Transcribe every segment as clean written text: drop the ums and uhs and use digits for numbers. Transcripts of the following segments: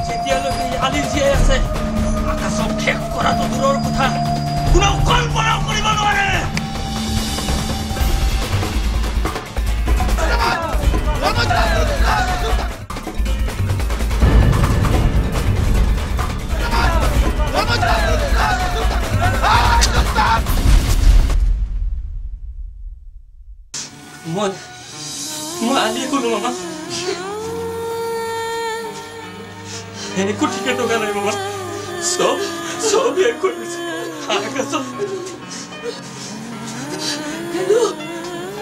যেতিয়ালৈকে আলি জীয়াই আছে আকাশক শেষ কৰাটো দূৰৰ কথা কোনেও কল্পনাও কৰিব নোৱাৰে মই আলিয়ে ক'লো মামা একো ঠিকে টকা নাই মামা সব এক কৰি দিছে আকাশত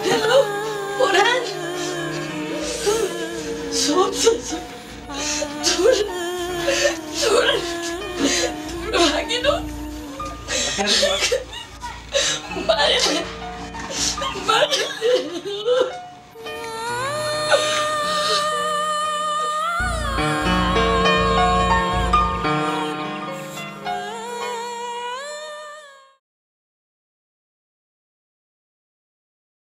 হেল্ল' পৰাণ সব তোৰ ভাগিনো মাৰিলে